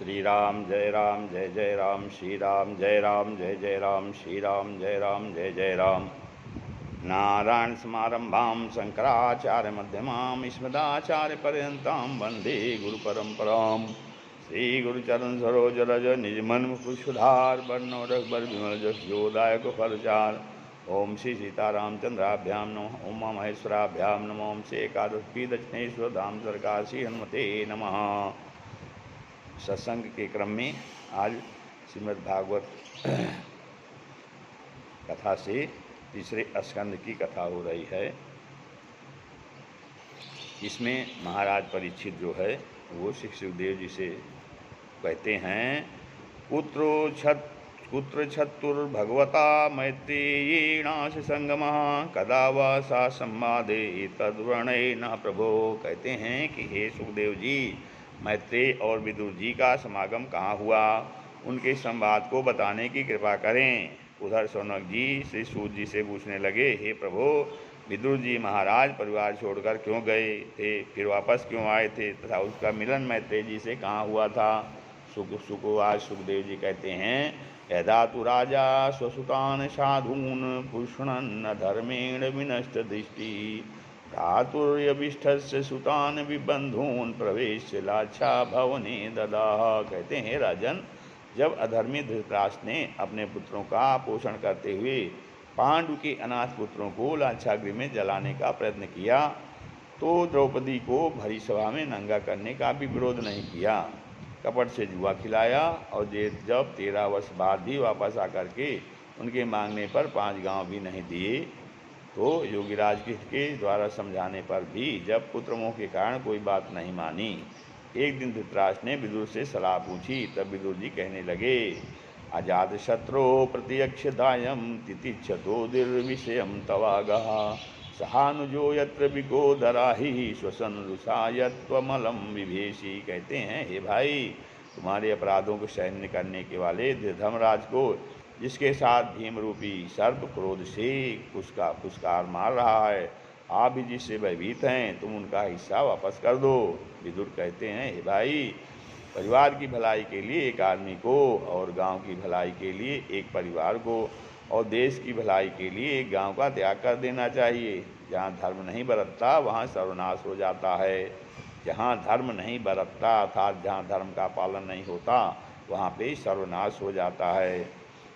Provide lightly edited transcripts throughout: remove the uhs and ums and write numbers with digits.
श्रीराम जय राम जय जय राम, श्रीराम जय राम जय जय राम, श्रीराम जय राम जय जय राम। नारायण समारंभां शंकराचार्यमध्यमां अस्मदाचार्यपर्यन्तां वन्दे गुरुपरम्परां। श्रीगुरुचरण सरोज रज निजमन मुकुशुधार वर्णो रघुबर विमल जस जोदायक फलचार। ओम श्री सीतारामचंद्राभ्यां नमः, उमा महेश्वराभ्यां नमः, ओम श्री एकादशी दक्षिणेश्वर धाम सरकाशी हनुमते नमः। सत्संग के क्रम में आज श्रीमद् भागवत कथा से तीसरे स्कंद की कथा हो रही है। इसमें महाराज परीक्षित जो है वो श्री सुखदेव जी से कहते हैं, कुत्र छत्तुर्भगवता मैत्रेयीणाश संगमः कदा वा सा संवादे तद्वर्णेन प्रभो। कहते हैं कि हे सुखदेव जी, मैत्रेय और विदुर जी का समागम कहाँ हुआ, उनके संवाद को बताने की कृपा करें। उधर शौनक जी श्री सूत जी से पूछने लगे, हे प्रभु, विदुर जी महाराज परिवार छोड़कर क्यों गए थे, फिर वापस क्यों आए थे, तथा उसका मिलन मैत्रेय जी से कहाँ हुआ था। सुखवाच सुखदेव जी कहते हैं, यदा तु राजा स्वसुतान साधून पुष्णन्न धर्मेण विनष्ट दृष्टि भ्रातुर्यभिष्ठस्य सुतान विबंधून प्रवेश लाच्छा भवने ददा। कहते हैं, राजन, जब अधर्मी धृतराष्ट्र ने अपने पुत्रों का पोषण करते हुए पांडु के अनाथ पुत्रों को लाच्छागृह में जलाने का प्रयत्न किया तो द्रौपदी को भरी सभा में नंगा करने का भी विरोध नहीं किया। कपट से जुआ खिलाया और जब 13 वर्ष बाद भी वापस आकर के उनके मांगने पर 5 गांव भी नहीं दिए तो योगीराज के द्वारा समझाने पर भी जब पुत्रमोह के कारण कोई बात नहीं मानी। एक दिन धृतराष्ट्र ने विदुर से सलाह पूछी, तब विदुर जी कहने लगे, अजात शत्रो प्रत्यक्षदायम तितिक्षतो दुर्विषयम तवागः सहानुजो यत्र विगोदराहि श्वसन रुषायत्वमलम विभेषी। कहते हैं, हे भाई, तुम्हारे अपराधों को सहन करने के वाले धर्मराज को, जिसके साथ भीम रूपी सर्प क्रोध से उसका फुसकार मार रहा है, आप भी जिससे भयभीत हैं, तुम उनका हिस्सा वापस कर दो। विदुर कहते हैं, हे भाई, परिवार की भलाई के लिए एक आदमी को और गांव की भलाई के लिए एक परिवार को और देश की भलाई के लिए एक गांव का त्याग कर देना चाहिए। जहाँ धर्म नहीं बरतता वहाँ सर्वनाश हो जाता है। जहाँ धर्म नहीं बरतता अर्थात जहाँ धर्म का पालन नहीं होता वहाँ पे सर्वनाश हो जाता है।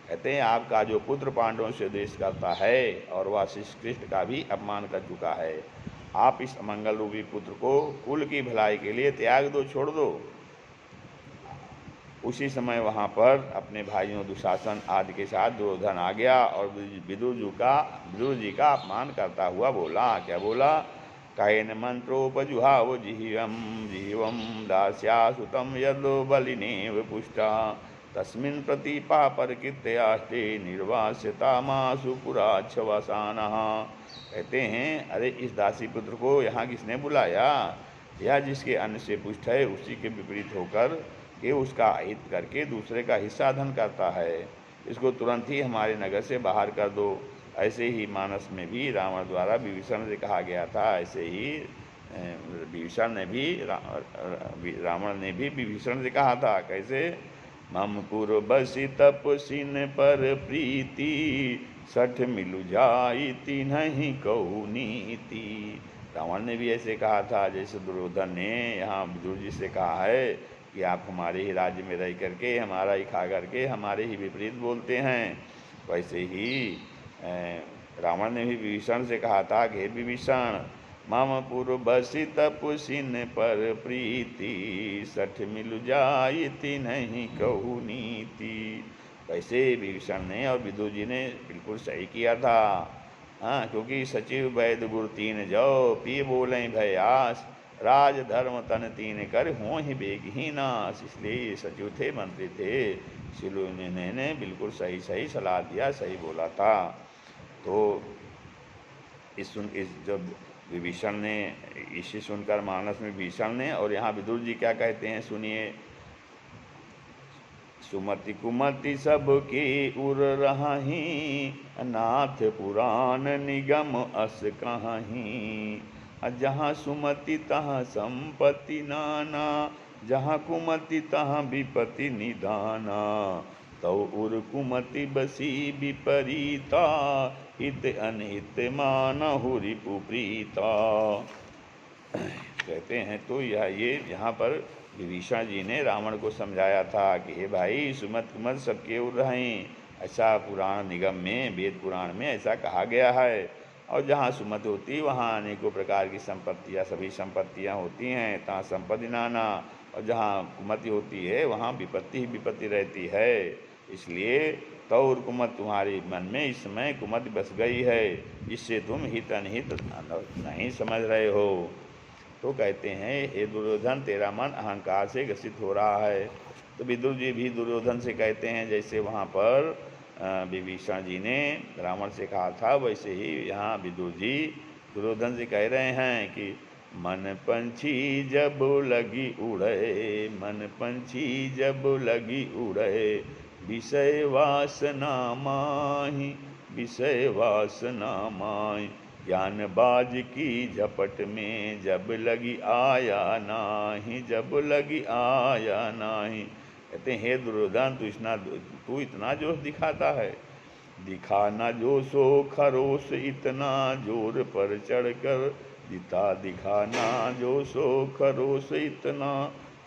कहते हैं, आपका जो पुत्र पांडवों से द्वेष करता है और वह श्री कृष्ण का भी अपमान कर चुका है, आप इस अमंगल रूपी पुत्र को कुल की भलाई के लिए त्याग दो, छोड़ दो। उसी समय वहाँ पर अपने भाइयों दुशासन आदि के साथ दुर्योधन आ गया और विदुर जी का अपमान करता हुआ बोला। क्या बोला? कायन मंत्रोपजुहाव जीवम दास्यासुतम यदो बलिनेव पुष्टा तस्मिन् प्रतिपापरकृत्यास्ते निर्वास्यतामासु पुराच्छवासानः। कहते हैं, अरे इस दासी पुत्र को यहाँ किसने बुलाया? यह जिसके अन्न से पुष्ट है उसी के विपरीत होकर के उसका हित करके दूसरे का हिस्सा धन करता है। इसको तुरंत ही हमारे नगर से बाहर कर दो। ऐसे ही मानस में भी रावण द्वारा विभीषण से कहा गया था, ऐसे ही रावण ने भी विभीषण से कहा था। कैसे? मम पूर्वसी तपसिन पर प्रीति सठ मिलु जाइति नहीं कहू नीति। रावण ने भी ऐसे कहा था जैसे दुर्योधन ने यहाँ विदुर जी से कहा है कि आप हमारे ही राज्य में रह करके हमारा ही खा करके हमारे ही विपरीत बोलते हैं। वैसे ही रावण ने भी विभीषण से कहा था कि हे विभीषण, मम पूर्वसी तपसिन पर प्रीति सठ मिलु जाइति नहीं कहू नीति। वैसे विभीषण ने और विदुर जी ने बिल्कुल सही किया था। हाँ, क्योंकि सचिव वैद्य गुरु तीन जो पी बोलें भयास राज धर्म तन तीन कर हों ही बेगहीनास। इसलिए सचिव थे, मंत्री थे, इसलिए ने बिल्कुल सही सलाह दिया, सही बोला था। तो इस जब विभीषण ने इसे सुनकर मानस में विभीषण ने और यहाँ विदुर जी क्या कहते हैं, सुनिए। सुमति कुमति सबके उर रही नाथ पुराण निगम अस कहीं जहाँ सुमति तहाँ संपत्ति नाना जहाँ कुमति तहाँ विपति निधाना, तौ उर कुमति बसी विपरीता, हित अनहित मानहु रिपु प्रीता। कहते हैं तो ये यहाँ पर विभीषण जी ने रावण को समझाया था कि हे भाई, सुमत कुमत सबके उड़ रहें, ऐसा पुराण निगम में, वेद पुराण में ऐसा कहा गया है। और जहाँ सुमत होती वहाँ अनेकों प्रकार की संपत्तियाँ, सभी संपत्तियाँ होती हैं, तहाँ संपत्ति नाना। और जहाँ कुमति होती है वहाँ विपत्ति ही विपत्ति रहती है। इसलिए तौर कुमत तुम्हारे मन में इस समय कुमति बस गई है, जिससे तुम हित अनहित नहीं समझ रहे हो। तो कहते हैं हे दुर्योधन, तेरा मन अहंकार से ग्रसित हो रहा है। तो विदुर जी भी दुर्योधन से कहते हैं, जैसे वहाँ पर विभीषण जी ने रावण से कहा था, वैसे ही यहाँ विदुर जी दुर्योधन से कह रहे हैं कि मन पंछी जब लगी उड़े, मन पंछी जब लगी उड़े, विषय वासना माही, विषय वासना माही, ज्ञान बाज की झपट में जब लगी आया नाही, जब लगी आया नाही। कहते हैं हे दुर्योधन, तू इतना जोश दिखाता है, दिखाना जोशो खरोश इतना जोर पर चढ़कर, दिता दिखाना जोशो खरोश इतना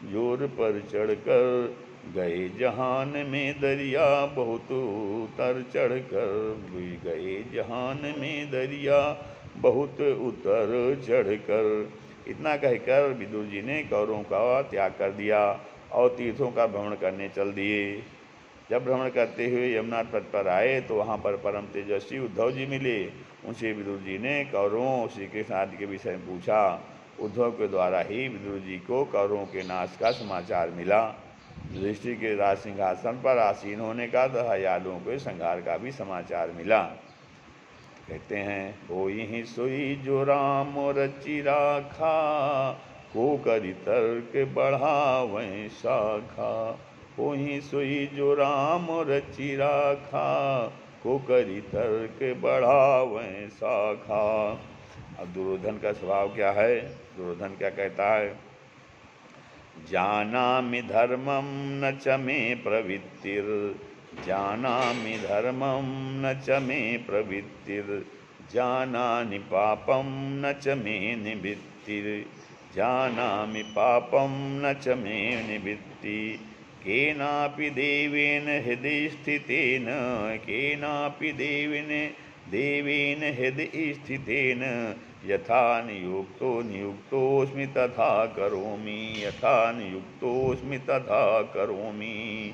जोर पर चढ़कर, गए जहान में दरिया बहुत उतर चढ़कर, गए जहान में दरिया बहुत उतर चढ़कर। इतना कहकर विदुर जी ने कौरवों का त्याग कर दिया और तीर्थों का भ्रमण करने चल दिए। जब भ्रमण करते हुए यमुना तट पर आए तो वहाँ पर परम तेजस्वी उद्धव जी मिले। उनसे विदुर जी ने कौरवों श्री कृष्ण आदि के विषय में पूछा। उद्धव के द्वारा ही विदुर जी को कौरवों के नाश का समाचार मिला। युधिष्ठिर के राज सिंहासन पर आसीन होने का तथा यादवों के संहार का भी समाचार मिला। कहते हैं होई ही सोई जो राम रचि राखा, को करि तर्क बढ़ावें शाखा, होई सोई जो राम रचि राखा, को करि तर्क बढ़ावें शाखा। अब दुर्योधन का स्वभाव क्या है? दुर्योधन क्या कहता है? जानामि धर्मं न च मे प्रवृत्तिर्, जानामि धर्मं न च मे प्रवृत्तिर्, जानामि पापं न च मे निवृत्तिर्, जानामि पापं न च मे निवृत्तिः। केनापि देवेन हृदि स्थितेन, केनापि देवेन हृदि स्थितेन, यथा नियुक्तो नियुक्तोऽस्मि तथा करोमि, यथा नियुक्तोऽस्मि तथा करोमि।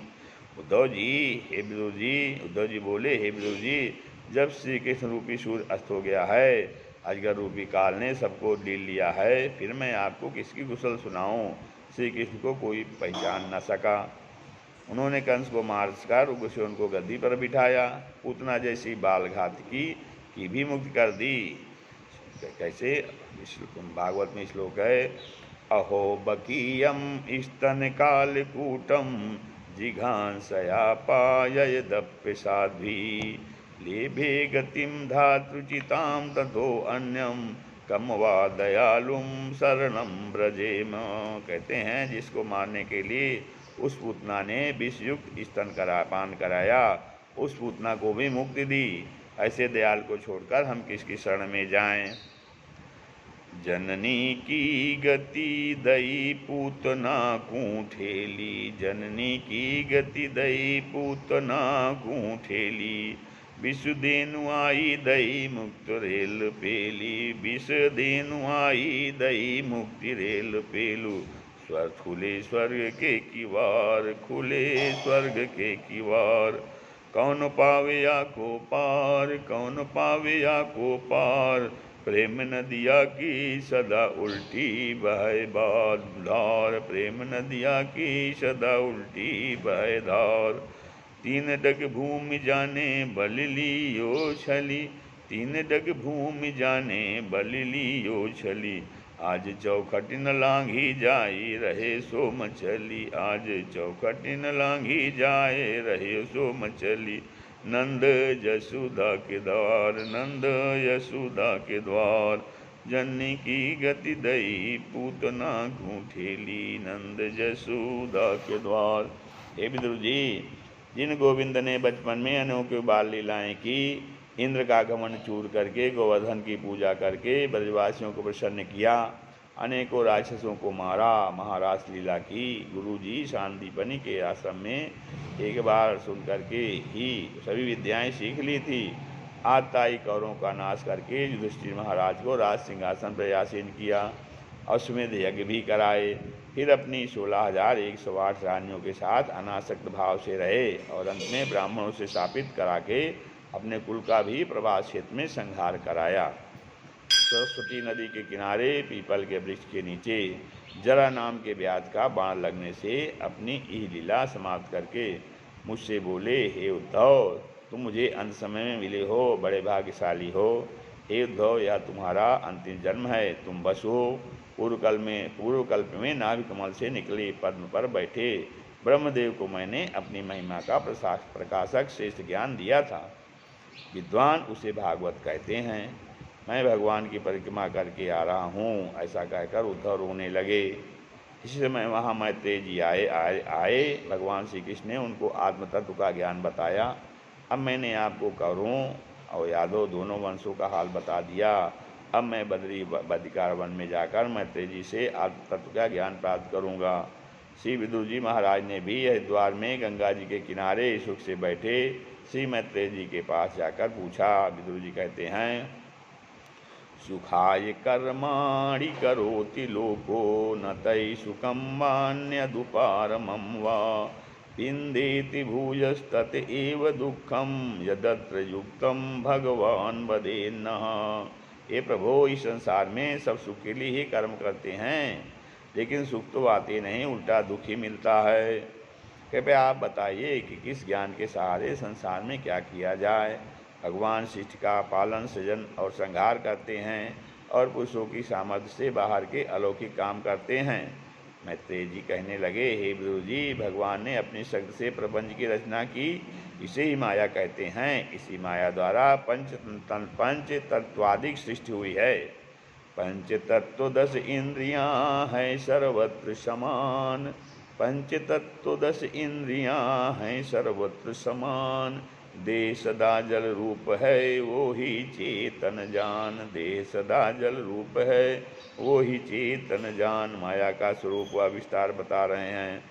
उद्धव जी, हे विदुर जी, उद्धव जी बोले, हे विदुर जी, जब श्री कृष्ण रूपी सूर्य अस्त हो गया है, अजगर रूपी काल ने सबको लील लिया है, फिर मैं आपको किसकी कुशल सुनाऊं? श्री कृष्ण को कोई पहचान न सका। उन्होंने कंस को मारकर उसे उनको गद्दी पर बिठाया, पूतना जैसी बाल घातकी की भी मुक्ति कर दी। कैसे? भागवत में श्लोक है, अहो बकीयम स्तन कालकूटम, जिघांसया पाययदप्य साध्वी, लेभे गतिम धातृचिताम तथो अन्यम, कम वा दयालुम शरणम ब्रजेम। कहते हैं जिसको मारने के लिए उस पूतना ने विषयुक्त स्तन पान कराया, उस पूतना को भी मुक्ति दी, ऐसे दयाल को छोड़कर हम किसकी शरण में जाएं? जननी की गति दई पूतना कूठेली, जननी की गति दई पूतना कूठेली, विष देनु आई दई मुक्त रेल पेली, विष देनु आई दई मुक्ति रेल पेलू, खुले स्वर्ग के किवार, खुले स्वर्ग के किवार, कौन पावेया को पार, कौन पावेया को पार, प्रेम नदिया की सदा उल्टी बहे धार, प्रेम नदिया की सदा उल्टी बहे धार। तीन डग भूमि जाने बल लियो छली, तीन डग भूमि जाने बल लियो छली, आज चौखट न लांघी जाई रहे सो मचली, आज चौखट न लांघी जाए रहे सो मचली, नंद यशोदा के द्वार, नंद यशोदा के द्वार, जननी की गति दई पूतना ठेली नंद जसोदा के द्वार। हे विदुर जी, जिन गोविंद ने बचपन में अनोखी बाल लीलाएं की, इंद्र का घमंड चूर करके गोवर्धन की पूजा करके ब्रजवासियों को प्रसन्न किया, अनेकों राक्षसों को मारा, महारास लीला की, गुरु जी शांतिपनि के आश्रम में एक बार सुन करके ही सभी विद्याएं सीख ली थी। आताई कौरों का नाश करके युधिष्ठिर महाराज को राज सिंहासन पर आसीन किया, अश्वमेध यज्ञ भी कराए, फिर अपनी 16,108 रानियों के साथ अनासक्त भाव से रहे और अंत में ब्राह्मणों से शापित करा के अपने कुल का भी प्रवास क्षेत्र में संहार कराया। सरस्वती नदी के किनारे पीपल के वृक्ष के नीचे जरा नाम के व्याध का बाण लगने से अपनी यह लीला समाप्त करके मुझसे बोले, हे उद्धव, तुम मुझे अंत समय में मिले हो, बड़े भाग्यशाली हो। हे उद्धव, यह तुम्हारा अंतिम जन्म है, तुम बस हो। पूर्व कल्प में नाभि कमल से निकले पद्म पर बैठे ब्रह्मदेव को मैंने अपनी महिमा का प्रकाशक श्रेष्ठ ज्ञान दिया था। विद्वान उसे भागवत कहते हैं। मैं भगवान की परिक्रमा करके आ रहा हूँ, ऐसा कहकर उद्धव रोने लगे। इसी समय वहाँ मैत्रेय जी आए। भगवान श्री कृष्ण ने उनको आत्म तत्व का ज्ञान बताया। अब मैंने आपको कौरवों और यादव दोनों वंशों का हाल बता दिया। अब मैं बद्रिकार वन में जाकर मैत्रेय जी से आत्म तत्व का ज्ञान प्राप्त करूँगा। श्री विदुर जी महाराज ने भी हरिद्वार में गंगा जी के किनारे सुख से बैठे श्री मैत्रेय जी के पास जाकर पूछा। विदुर जी कहते हैं, सुखाय कर्माणि करोति लोको न तै सुखं वान्यदुपारमं वा पिंदेति भूयस्तत एव दुःखं यदत्र युक्तं भगवान वदेन्नः। हे प्रभो, इस संसार में सब सुख के लिए ही कर्म करते हैं, लेकिन सुख तो आते नहीं, उल्टा दुख ही मिलता है। कृपया आप बताइए कि किस ज्ञान के सहारे संसार में क्या किया जाए। भगवान सृष्टि का पालन, सृजन और संहार करते हैं और पुरुषों की सामर्थ्य से बाहर के अलौकिक काम करते हैं। मैत्रेय जी कहने लगे, हे विदुर जी, भगवान ने अपनी शक्ति से प्रपंच की रचना की, इसे ही माया कहते हैं। इसी माया द्वारा पंच तत्वादिक सृष्टि हुई है। पंच तत्व 10 इंद्रियां हैं सर्वत्र समान, पंच तत्व 10 इंद्रियां हैं सर्वत्र समान। देह सदा जल रूप है वो ही चेतन जान, देह सदा जल रूप है वो ही चेतन जान। माया का स्वरूप व विस्तार बता रहे हैं।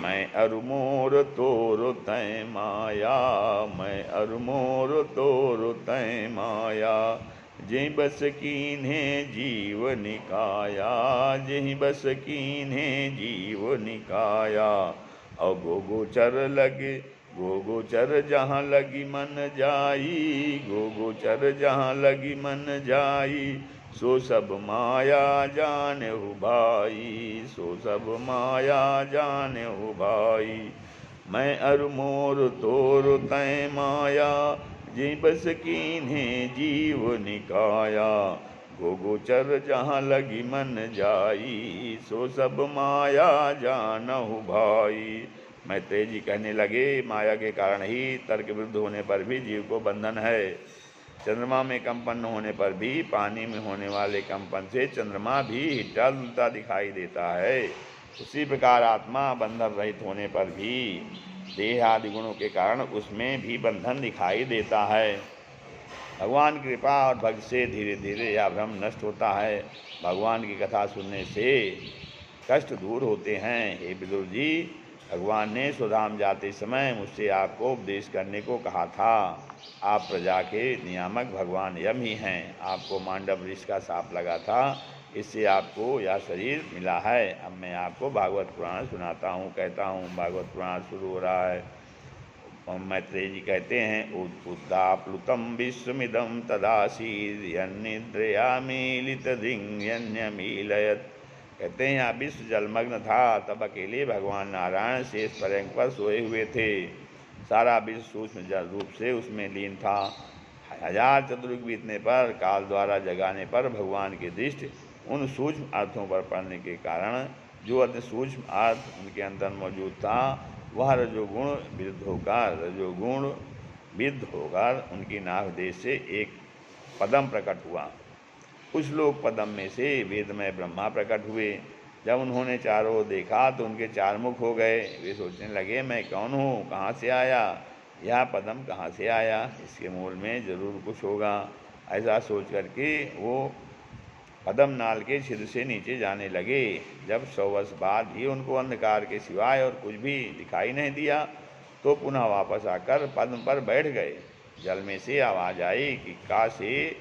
मैं अरुमोर तोर तय माया, मैं अरुमोर तोर तय माया। जय बस कीन्हे जीव निकाया, जय बस कीन्हे जीव निकाया। और गोचर लगे गोचर जहाँ लगी मन जाई, गोचर जहाँ लगी मन जाई। सो सब माया जाने हो भाई, सो सब माया जाने हो भाई। मैं अरुमोर तोर तय माया, जे बस कीन्हे जीव निकाया। गोचर जहाँ लगी मन जाई, सो सब माया जानहु भाई। मैत्रेय जी कहने लगे, माया के कारण ही तर्क विरुद्ध होने पर भी जीव को बंधन है। चंद्रमा में कंपन होने पर भी पानी में होने वाले कंपन से चंद्रमा भी हिलता डुलता दिखाई देता है। उसी प्रकार आत्मा बंधन रहित होने पर भी देह आदि गुणों के कारण उसमें भी बंधन दिखाई देता है। भगवान की कृपा और भक्ति से धीरे धीरे यह भ्रम नष्ट होता है। भगवान की कथा सुनने से कष्ट दूर होते हैं। हे विदुर जी, भगवान ने स्वधाम जाते समय मुझसे आपको उपदेश करने को कहा था। आप प्रजा के नियामक भगवान यम ही हैं। आपको मांडव वृक्ष का शाप लगा था, इससे आपको यह शरीर मिला है। अब मैं आपको भागवत पुराण सुनाता हूँ, कहता हूँ। भागवत पुराण शुरू हो रहा है। मैत्रेय जी कहते हैं, उद्दाप्लुतं विश्वमिदं तदासीद्यन्निद्रया मीलितधिन्यमीलयत्। कहते हैं, यहाँ विश्व जलमग्न था, तब अकेले भगवान नारायण शेष पर्यंक पर सोए हुए थे। सारा विश्व सूक्ष्म जल रूप से उसमें लीन था। 1000 चतुर्युग बीतने पर, काल द्वारा जगाने पर भगवान की दृष्टि उन सूक्ष्म अर्थों पर पड़ने के कारण जो अति सूक्ष्म अर्थ उनके अंदर मौजूद था, वह रजोगुण विरुद्ध होकर उनकी नाभ देश से एक पदम प्रकट हुआ। उस लोक पदम में से वेदमय ब्रह्मा प्रकट हुए। जब उन्होंने चारों ओर देखा तो उनके चार मुख हो गए। वे सोचने लगे, मैं कौन हूँ, कहाँ से आया, यह पदम कहाँ से आया, इसके मूल में जरूर कुछ होगा। ऐसा सोच करके वो पदम नाल के छिद्र से नीचे जाने लगे। जब 100 वर्ष बाद भी उनको अंधकार के सिवाय और कुछ भी दिखाई नहीं दिया तो पुनः वापस आकर पद्म पर बैठ गए। जल में से आवाज़ आई कि का से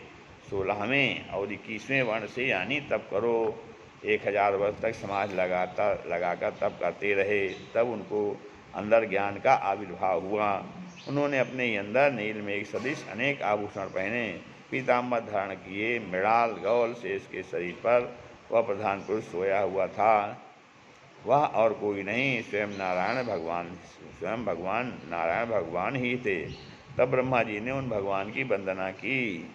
16वें और 21वें वर्ण से यानी तप करो। 1000 वर्ष तक समाज लगाकर तप करते रहे। तब उनको अंदर ज्ञान का आविर्भाव हुआ। उन्होंने अपने ही अंदर नीलमेघ सदृश अनेक आभूषण पहने, पीताम्बर धारण किए। मृणाल गौल शेष के शरीर पर वह प्रधान पुरुष सोया हुआ था। वह और कोई नहीं, स्वयं भगवान नारायण भगवान ही थे। तब ब्रह्मा जी ने उन भगवान की वंदना की।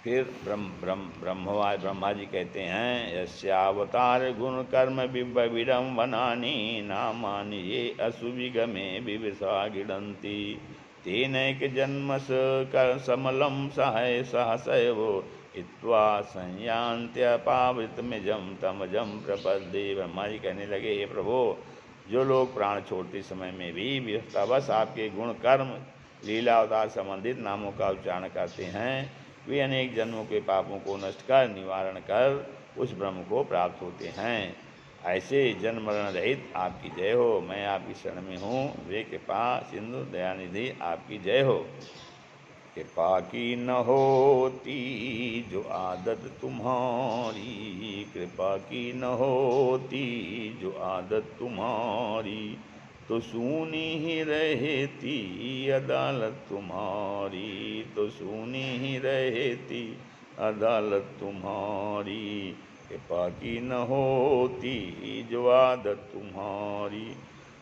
फिर ब्रह्मा जी कहते हैं, यस्यावतार गुण कर्म विडम्बनानि नामानि ये असुविगमे विविशा गिडन्ति तेनैक जन्मस समलम सहाय सहसैवो हित्वा संयान्त्यपावृतमिजं तमजं प्रपद्ये। ब्रह्मा जी कहने लगे, हे प्रभु, जो लोग प्राण छोड़ते समय में भी विवशतावश आपके गुण कर्म लीला अवतार संबंधित नामों का उच्चारण करते हैं, वे अनेक जन्मों के पापों को नष्ट कर निवारण कर उस ब्रह्म को प्राप्त होते हैं। ऐसे जन्म मरण रहित आपकी जय हो। मैं आपकी शरण में हूँ, वे कृपा सिंधु दयानिधि आपकी जय हो। कृपा की न होती जो आदत तुम्हारी, कृपा की न होती जो आदत तुम्हारी, तो सूनी ही रहती अदालत तुम्हारी, तो सूनी ही रहती अदालत तुम्हारी। कृपा की न होती जो आदत तुम्हारी,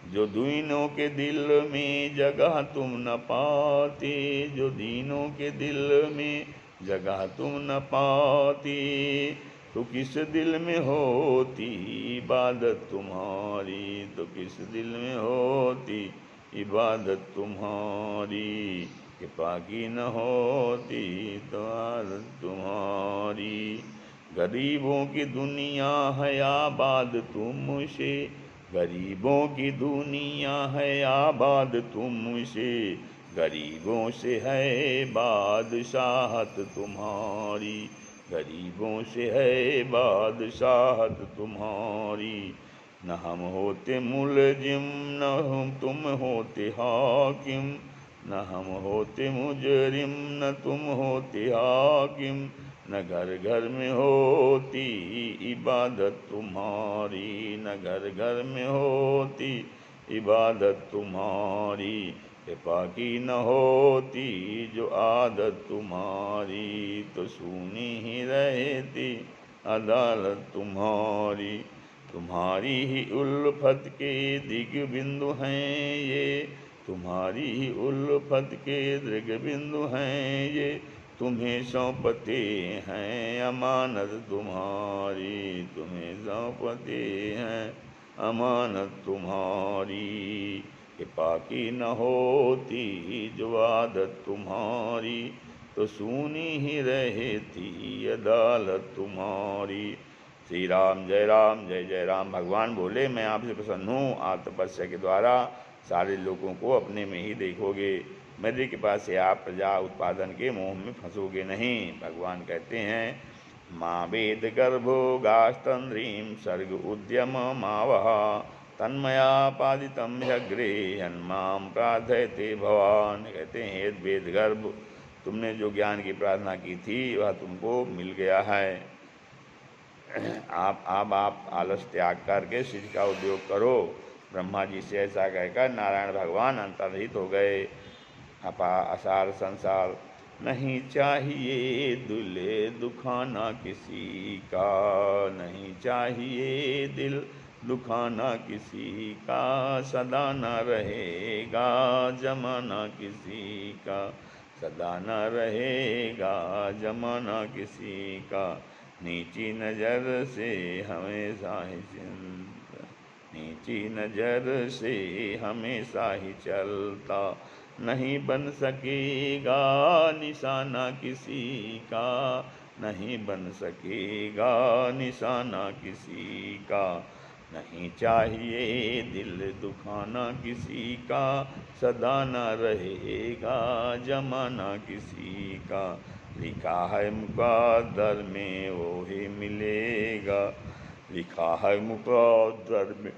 जो दीनों के दिल में जगह तुम न पाते, जो दीनों के दिल में जगह तुम न पाते, तो किस दिल में होती इबादत तुम्हारी, तो किस दिल में होती इबादत तुम्हारी। कृपा की न होती तो आदत तुम्हारी। गरीबों की दुनिया है आबाद तुमसे, गरीबों की दुनिया है आबाद तुमसे, गरीबों से है बादशाहत तुम्हारी, गरीबों से है बादशाहत तुम्हारी। न हम होते मुलजिम न हम तुम होते हाकिम, न हम होते मुजरिम न तुम होते हाकिम, न घर घर में होती इबादत तुम्हारी, न घर घर में होती इबादत तुम्हारी। कृपा की न होती जो आदत तुम्हारी, तो सूनी ही रहती अदालत तुम्हारी। तुम्हारी ही उल्फत के दिग बिंदु हैं ये, तुम्हारी ही उल्फत के दृग बिंदु हैं ये, तुम्हें सौंपते हैं अमानत तुम्हारी, तुम्हें सौंपते हैं अमानत तुम्हारी। कृपा की न होती जो आदत तुम्हारी, तो सूनी ही रहती अदालत तुम्हारी। श्री राम जय जय राम। भगवान बोले, मैं आपसे प्रसन्न हूँ। आप तपस्या के द्वारा सारे लोगों को अपने में ही देखोगे। मेरी कृपा से आप प्रजा उत्पादन के मोह में फंसोगे नहीं। भगवान कहते हैं, माँ वेद गर्भो गास्तंद्रीम सर्ग उद्यम मावह तन्मया पादितम ह्यग्रे हन्माम प्रार्थयते भवान। कहते हैं, वेद गर्भ, तुमने जो ज्ञान की प्रार्थना की थी वह तुमको मिल गया है। आप आलस त्याग करके सिद्ध का उद्योग करो। ब्रह्मा जी से ऐसा कहकर नारायण भगवान अंतर्हित हो गए। असार संसार नहीं चाहिए दुले दुखाना किसी का, नहीं चाहिए दिल दुखाना किसी का, सदा न रहेगा जमाना किसी का, सदा न रहेगा जमाना किसी का। नीची नज़र से हमेशा ही नीची नज़र से हमेशा ही चलता, नहीं बन सकेगा निशाना किसी का, नहीं बन सकेगा निशाना किसी का। नहीं चाहिए दिल दुखाना किसी का, सदा न रहेगा जमाना किसी का। लिखा है मुकद्दर में वो ही मिलेगा, लिखा है मुकद्दर में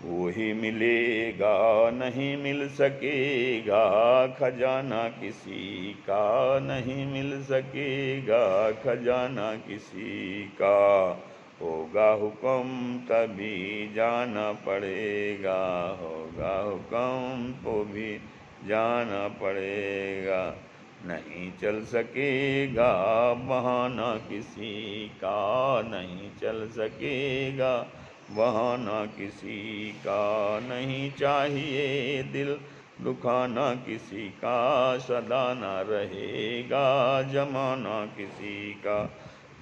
वो ही मिलेगा। नहीं मिल सकेगा खजाना किसी का, नहीं मिल सकेगा खजाना किसी का। होगा हुक्म तभी जाना पड़ेगा, होगा हुक्म तो भी जाना पड़ेगा। नहीं चल सकेगा बहाना किसी का, नहीं चल सकेगा बहाना किसी का। नहीं चाहिए दिल दुखाना किसी का, सदा न रहेगा जमाना किसी का।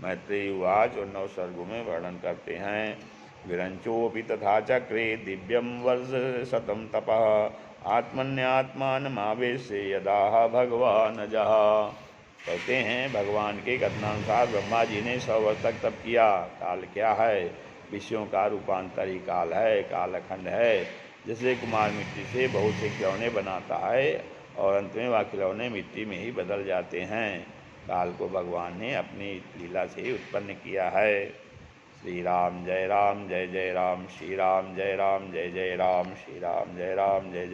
मैत्रेय उवाच और 9 सर्गों में वर्णन करते हैं। विरंचोऽपि तथा चक्रे दिव्यम वर्ष शतम तपः, आत्मन्यात्मानमावेश्य यदा भगवान जहा। कहते हैं भगवान के कथनानुसार ब्रह्मा जी ने 100 वर्ष तक तप किया। काल क्या है? विषयों का रूपांतर ही काल है, कालखंड है। जैसे कुमार मिट्टी से बहुत से खिलौने बनाता है और अंत में वह खिलौने मिट्टी में ही बदल जाते हैं। काल को भगवान ने अपनी लीला से उत्पन्न किया है। श्री राम जय जय राम, श्री राम जय जय राम, जय जय राम, श्री राम जय जय